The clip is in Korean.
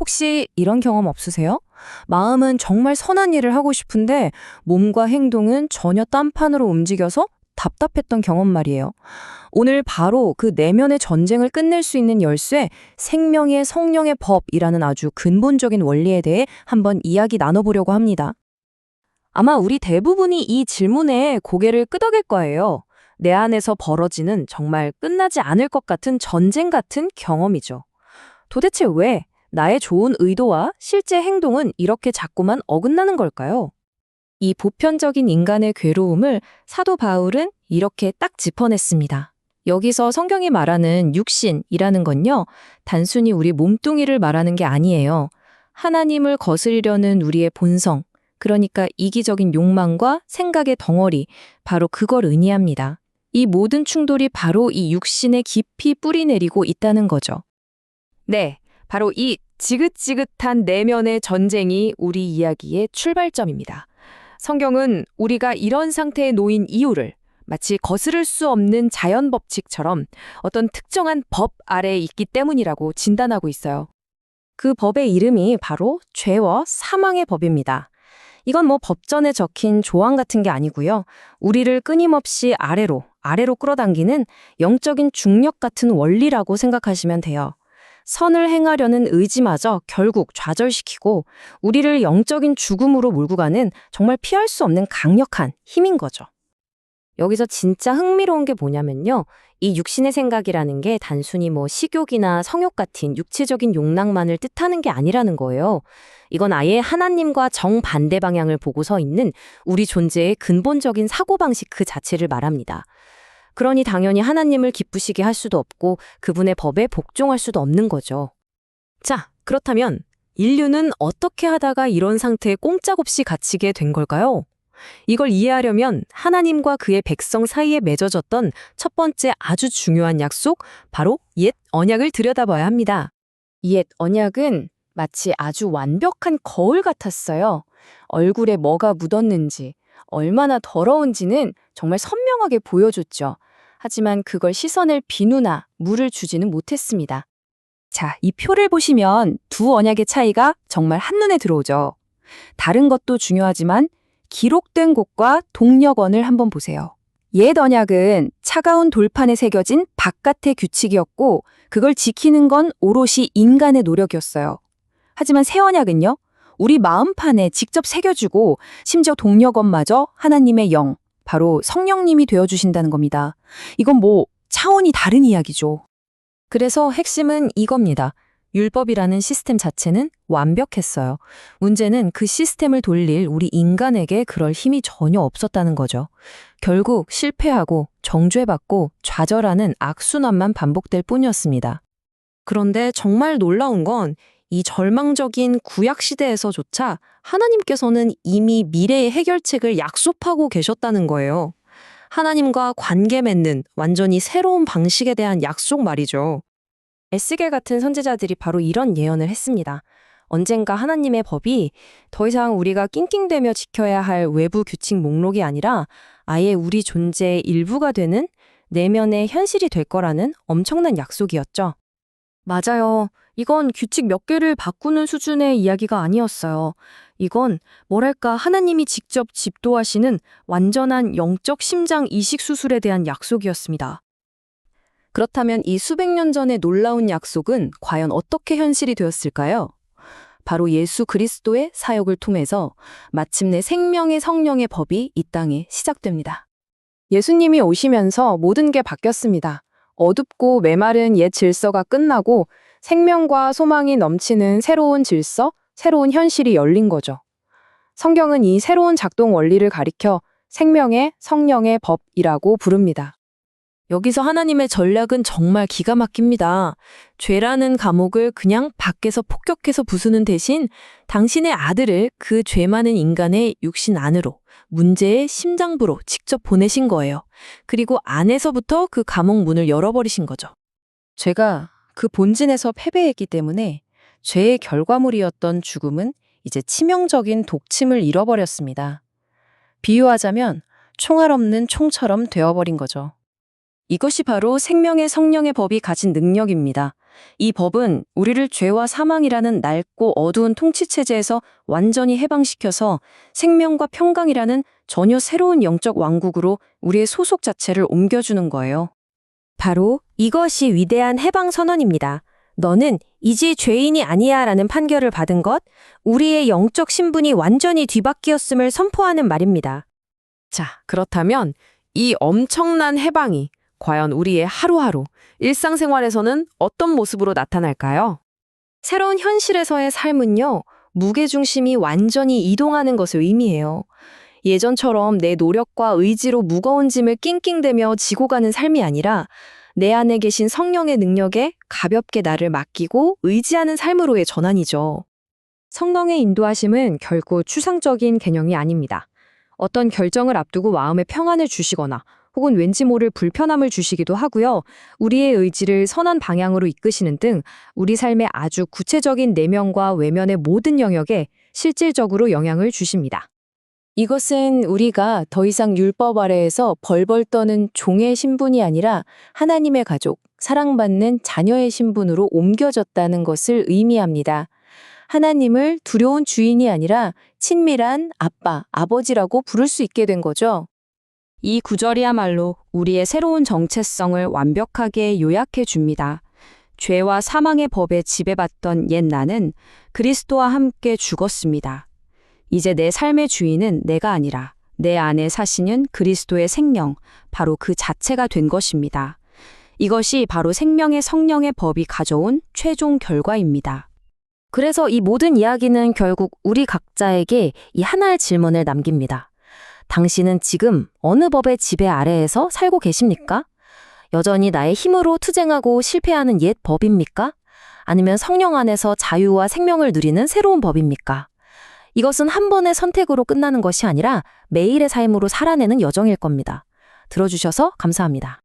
혹시 이런 경험 없으세요? 마음은 정말 선한 일을 하고 싶은데 몸과 행동은 전혀 딴판으로 움직여서 답답했던 경험 말이에요. 오늘 바로 그 내면의 전쟁을 끝낼 수 있는 열쇠, 생명의 성령의 법이라는 아주 근본적인 원리에 대해 한번 이야기 나눠보려고 합니다. 아마 우리 대부분이 이 질문에 고개를 끄덕일 거예요. 내 안에서 벌어지는 정말 끝나지 않을 것 같은 전쟁 같은 경험이죠. 도대체 왜 나의 좋은 의도와 실제 행동은 이렇게 자꾸만 어긋나는 걸까요? 이 보편적인 인간의 괴로움을 사도 바울은 이렇게 딱 짚어냈습니다. 여기서 성경이 말하는 육신이라는 건요, 단순히 우리 몸뚱이를 말하는 게 아니에요. 하나님을 거스르려는 우리의 본성, 그러니까 이기적인 욕망과 생각의 덩어리, 바로 그걸 의미합니다. 이 모든 충돌이 바로 이 육신에 깊이 뿌리내리고 있다는 거죠. 네, 바로 이 지긋지긋한 내면의 전쟁이 우리 이야기의 출발점입니다. 성경은 우리가 이런 상태에 놓인 이유를 마치 거스를 수 없는 자연 법칙처럼 어떤 특정한 법 아래에 있기 때문이라고 진단하고 있어요. 그 법의 이름이 바로 죄와 사망의 법입니다. 이건 법전에 적힌 조항 같은 게 아니고요. 우리를 끊임없이 아래로 끌어당기는 영적인 중력 같은 원리라고 생각하시면 돼요. 선을 행하려는 의지마저 결국 좌절시키고 우리를 영적인 죽음으로 몰고 가는 정말 피할 수 없는 강력한 힘인 거죠. 여기서 진짜 흥미로운 게 뭐냐면요. 이 육신의 생각이라는 게 단순히 식욕이나 성욕 같은 육체적인 욕망만을 뜻하는 게 아니라는 거예요. 이건 아예 하나님과 정반대 방향을 보고 서 있는 우리 존재의 근본적인 사고방식 그 자체를 말합니다. 그러니 당연히 하나님을 기쁘시게 할 수도 없고 그분의 법에 복종할 수도 없는 거죠. 자, 그렇다면 인류는 어떻게 하다가 이런 상태에 꼼짝없이 갇히게 된 걸까요? 이걸 이해하려면 하나님과 그의 백성 사이에 맺어졌던 첫 번째 아주 중요한 약속, 바로 옛 언약을 들여다봐야 합니다. 옛 언약은 마치 아주 완벽한 거울 같았어요. 얼굴에 뭐가 묻었는지, 얼마나 더러운지는 정말 선명하게 보여줬죠. 하지만 그걸 씻어낼 비누나 물을 주지는 못했습니다. 자, 이 표를 보시면 두 언약의 차이가 정말 한눈에 들어오죠. 다른 것도 중요하지만 기록된 곳과 동력원을 한번 보세요. 옛 언약은 차가운 돌판에 새겨진 바깥의 규칙이었고 그걸 지키는 건 오롯이 인간의 노력이었어요. 하지만 새 언약은요, 우리 마음판에 직접 새겨주고 심지어 동력원마저 하나님의 영, 바로 성령님이 되어주신다는 겁니다. 이건 차원이 다른 이야기죠. 그래서 핵심은 이겁니다. 율법이라는 시스템 자체는 완벽했어요. 문제는 그 시스템을 돌릴 우리 인간에게 그럴 힘이 전혀 없었다는 거죠. 결국 실패하고 정죄받고 좌절하는 악순환만 반복될 뿐이었습니다. 그런데 정말 놀라운 건 이 절망적인 구약 시대에서조차 하나님께서는 이미 미래의 해결책을 약속하고 계셨다는 거예요. 하나님과 관계 맺는 완전히 새로운 방식에 대한 약속 말이죠. 에스겔 같은 선지자들이 바로 이런 예언을 했습니다. 언젠가 하나님의 법이 더 이상 우리가 낑낑대며 지켜야 할 외부 규칙 목록이 아니라 아예 우리 존재의 일부가 되는 내면의 현실이 될 거라는 엄청난 약속이었죠. 맞아요. 이건 규칙 몇 개를 바꾸는 수준의 이야기가 아니었어요. 이건 하나님이 직접 집도하시는 완전한 영적 심장 이식 수술에 대한 약속이었습니다. 그렇다면 이 수백 년 전의 놀라운 약속은 과연 어떻게 현실이 되었을까요? 바로 예수 그리스도의 사역을 통해서 마침내 생명의 성령의 법이 이 땅에 시작됩니다. 예수님이 오시면서 모든 게 바뀌었습니다. 어둡고 메마른 옛 질서가 끝나고 생명과 소망이 넘치는 새로운 질서, 새로운 현실이 열린 거죠. 성경은 이 새로운 작동 원리를 가리켜 생명의 성령의 법이라고 부릅니다. 여기서 하나님의 전략은 정말 기가 막힙니다. 죄라는 감옥을 그냥 밖에서 폭격해서 부수는 대신 당신의 아들을 그 죄 많은 인간의 육신 안으로, 문제의 심장부로 직접 보내신 거예요. 그리고 안에서부터 그 감옥 문을 열어버리신 거죠. 죄가 그 본진에서 패배했기 때문에 죄의 결과물이었던 죽음은 이제 치명적인 독침을 잃어버렸습니다. 비유하자면 총알 없는 총처럼 되어버린 거죠. 이것이 바로 생명의 성령의 법이 가진 능력입니다. 이 법은 우리를 죄와 사망이라는 낡고 어두운 통치체제에서 완전히 해방시켜서 생명과 평강이라는 전혀 새로운 영적 왕국으로 우리의 소속 자체를 옮겨주는 거예요. 바로 이것이 위대한 해방 선언입니다. 너는 이제 죄인이 아니야 라는 판결을 받은 것, 우리의 영적 신분이 완전히 뒤바뀌었음을 선포하는 말입니다. 자, 그렇다면 이 엄청난 해방이 과연 우리의 하루하루, 일상생활에서는 어떤 모습으로 나타날까요? 새로운 현실에서의 삶은요, 무게중심이 완전히 이동하는 것을 의미해요. 예전처럼 내 노력과 의지로 무거운 짐을 낑낑대며 지고 가는 삶이 아니라 내 안에 계신 성령의 능력에 가볍게 나를 맡기고 의지하는 삶으로의 전환이죠. 성령의 인도하심은 결코 추상적인 개념이 아닙니다. 어떤 결정을 앞두고 마음의 평안을 주시거나 혹은 왠지 모를 불편함을 주시기도 하고요. 우리의 의지를 선한 방향으로 이끄시는 등 우리 삶의 아주 구체적인 내면과 외면의 모든 영역에 실질적으로 영향을 주십니다. 이것은 우리가 더 이상 율법 아래에서 벌벌 떠는 종의 신분이 아니라 하나님의 가족, 사랑받는 자녀의 신분으로 옮겨졌다는 것을 의미합니다. 하나님을 두려운 주인이 아니라 친밀한 아빠, 아버지라고 부를 수 있게 된 거죠. 이 구절이야말로 우리의 새로운 정체성을 완벽하게 요약해 줍니다. 죄와 사망의 법에 지배받던 옛 나는 그리스도와 함께 죽었습니다. 이제 내 삶의 주인은 내가 아니라 내 안에 사시는 그리스도의 생명, 바로 그 자체가 된 것입니다. 이것이 바로 생명의 성령의 법이 가져온 최종 결과입니다. 그래서 이 모든 이야기는 결국 우리 각자에게 이 하나의 질문을 남깁니다. 당신은 지금 어느 법의 지배 아래에서 살고 계십니까? 여전히 나의 힘으로 투쟁하고 실패하는 옛 법입니까? 아니면 성령 안에서 자유와 생명을 누리는 새로운 법입니까? 이것은 한 번의 선택으로 끝나는 것이 아니라 매일의 삶으로 살아내는 여정일 겁니다. 들어주셔서 감사합니다.